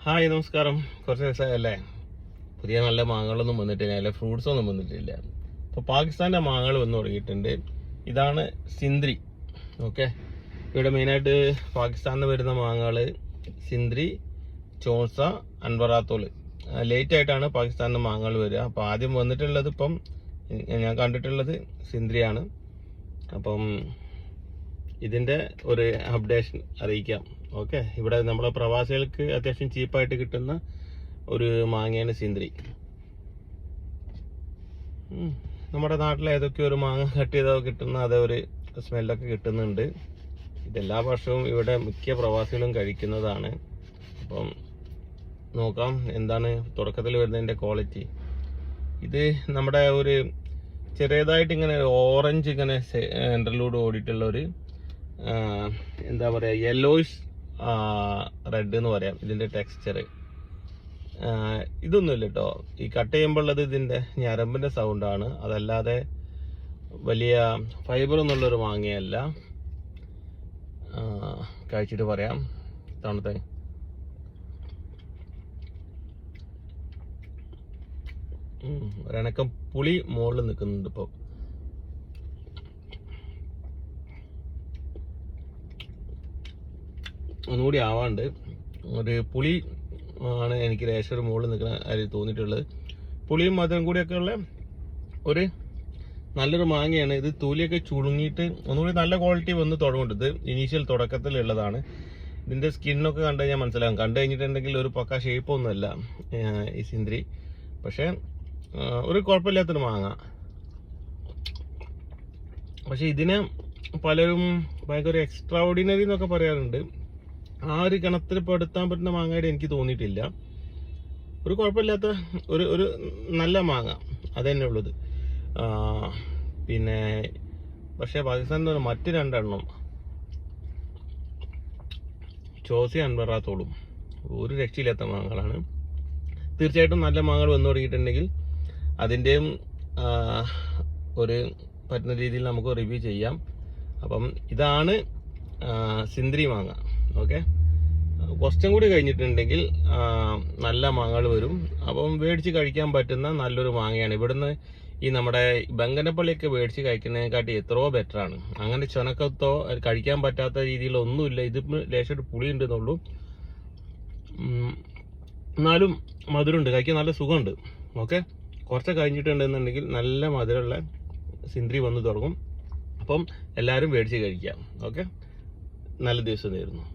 Hi നമസ്കാരം. കുറച്ച് ദിവസമായല്ലേ പുതിയ നല്ല മാങ്ങകളൊന്നും വന്നിട്ടില്ല, അല്ലെ ഫ്രൂട്ട്സ് ഒന്നും വന്നിട്ടില്ല. അപ്പോൾ പാകിസ്ഥാൻ്റെ മാങ്ങകൾ വന്നു തുടങ്ങിയിട്ടുണ്ട്. ഇതാണ് സിന്ദ്രി. ഓക്കെ, ഇവിടെ മെയിനായിട്ട് പാകിസ്ഥാനിൽ നിന്ന് വരുന്ന മാങ്ങകൾ സിന്ദ്രി, ചോൺസ, അൻവറാത്തോള്. ലേറ്റ് ആയിട്ടാണ് പാകിസ്ഥാനിൽ മാങ്ങകൾ വരിക. അപ്പോൾ ആദ്യം വന്നിട്ടുള്ളത് ഇപ്പം ഞാൻ കണ്ടിട്ടുള്ളത് സിന്ദ്രിയാണ്. അപ്പം ഇതിൻ്റെ ഒരു അപ്ഡേഷൻ അറിയിക്കാം. ഓക്കെ, ഇവിടെ നമ്മളെ പ്രവാസികൾക്ക് അത്യാവശ്യം ചീപ്പായിട്ട് കിട്ടുന്ന ഒരു മാങ്ങയാണ് സിന്ദ്രി. നമ്മുടെ നാട്ടിൽ ഏതൊക്കെ ഒരു മാങ്ങ കട്ട് ചെയ്തൊക്കെ കിട്ടുന്ന അതേ ഒരു സ്മെല്ലൊക്കെ കിട്ടുന്നുണ്ട്. ഇതെല്ലാ വർഷവും ഇവിടെ മിക്ക പ്രവാസികളും കഴിക്കുന്നതാണ്. അപ്പം നോക്കാം എന്താണ് തുടക്കത്തിൽ വരുന്നതിൻ്റെ ക്വാളിറ്റി. ഇത് നമ്മുടെ ഒരു ചെറിയതായിട്ട് ഇങ്ങനെ ഓറഞ്ച് ഇങ്ങനെ സെൻറ്ററിലൂടെ ഓടിയിട്ടുള്ള ഒരു എന്താ പറയുക, യെല്ലോയിഷ് റെഡ് എന്ന് പറയാം ഇതിൻ്റെ ടെക്സ്ചർ. ഇതൊന്നുമില്ല കേട്ടോ, ഈ കട്ട് ചെയ്യുമ്പോൾ ഉള്ളത് ഇതിൻ്റെ ഞരമ്പിൻ്റെ സൗണ്ടാണ്, അതല്ലാതെ വലിയ ഫൈബർ എന്നുള്ളൊരു മാങ്ങയല്ല. കഴിച്ചിട്ട് പറയാം. തണുത്ത ഒരണക്കം പുളി മുകളിൽ നിൽക്കുന്നുണ്ട്. ഇപ്പോൾ ഒന്നുകൂടി ആവാണ്ട് ഒരു പുളി ആണ് എനിക്ക് ലേശം ഒരു മുകളിൽ നിൽക്കുന്ന കാര്യം തോന്നിയിട്ടുള്ളത്. പുളിയും മധുരം കൂടിയൊക്കെ ഉള്ള ഒരു നല്ലൊരു മാങ്ങയാണ്. ഇത് തൊലിയൊക്കെ ചുളുങ്ങിയിട്ട് ഒന്നുകൂടി നല്ല ക്വാളിറ്റി വന്ന് തുടങ്ങുന്നുണ്ട്. ഇത് ഇനീഷ്യൽ തുടക്കത്തിലുള്ളതാണ്. ഇതിൻ്റെ സ്കിന്നൊക്കെ കണ്ടു കഴിഞ്ഞാൽ മനസ്സിലാകും. കണ്ടു കഴിഞ്ഞിട്ടുണ്ടെങ്കിൽ ഒരു പക്ക ഷേപ്പൊന്നുമല്ല ഈ സിന്ദ്രി, പക്ഷേ ഒരു കുഴപ്പമില്ലാത്തൊരു മാങ്ങ. പക്ഷെ ഇതിനെ പലരും ഭയങ്കര എക്സ്ട്രാ ഓർഡിനറി എന്നൊക്കെ പറയാറുണ്ട്. ആ ഒരു ഗണത്തിൽ പെടുത്താൻ പറ്റുന്ന മാങ്ങയുടെ എനിക്ക് തോന്നിയിട്ടില്ല. ഒരു കുഴപ്പമില്ലാത്ത ഒരു നല്ല മാങ്ങ അതുതന്നെ ഉള്ളത്. പിന്നെ പക്ഷേ പാകിസ്ഥാനിൽ മറ്റ് രണ്ടെണ്ണം ചോസി അൻവറാത്തോളും ഒരു രക്ഷയില്ലാത്ത മാങ്ങകളാണ്. തീർച്ചയായിട്ടും നല്ല മാങ്ങകൾ വന്നു തുടങ്ങിയിട്ടുണ്ടെങ്കിൽ അതിൻ്റെയും ഒരു പറ്റുന്ന രീതിയിൽ നമുക്ക് റിവ്യൂ ചെയ്യാം. അപ്പം ഇതാണ് സിന്ദ്രി മാങ്ങ. ഓക്കെ, കുറച്ചും കൂടി കഴിഞ്ഞിട്ടുണ്ടെങ്കിൽ നല്ല മാങ്ങകൾ വരും. അപ്പം മേടിച്ച് കഴിക്കാൻ പറ്റുന്ന നല്ലൊരു മാങ്ങയാണ്. ഇവിടുന്ന് ഈ നമ്മുടെ ബംഗനപ്പള്ളിയൊക്കെ മേടിച്ച് കഴിക്കുന്നതിനെക്കാട്ടി എത്രയോ ബെറ്ററാണ്. അങ്ങനെ ചുനക്കത്തോ കഴിക്കാൻ പറ്റാത്ത രീതിയിലൊന്നുമില്ല. ഇത് ലേശം പുളി ഉണ്ടെന്നുള്ളൂ, എന്നാലും മധുരമുണ്ട്, കഴിക്കാൻ നല്ല സുഖമുണ്ട്. ഓക്കെ, കുറച്ച് കഴിഞ്ഞിട്ടുണ്ടെന്നുണ്ടെങ്കിൽ നല്ല മധുരമുള്ള സിന്ദ്രി വന്ന് തുടങ്ങും. അപ്പം എല്ലാവരും മേടിച്ച് കഴിക്കാം. ഓക്കെ, നല്ല ദിവസം നേരുന്നു.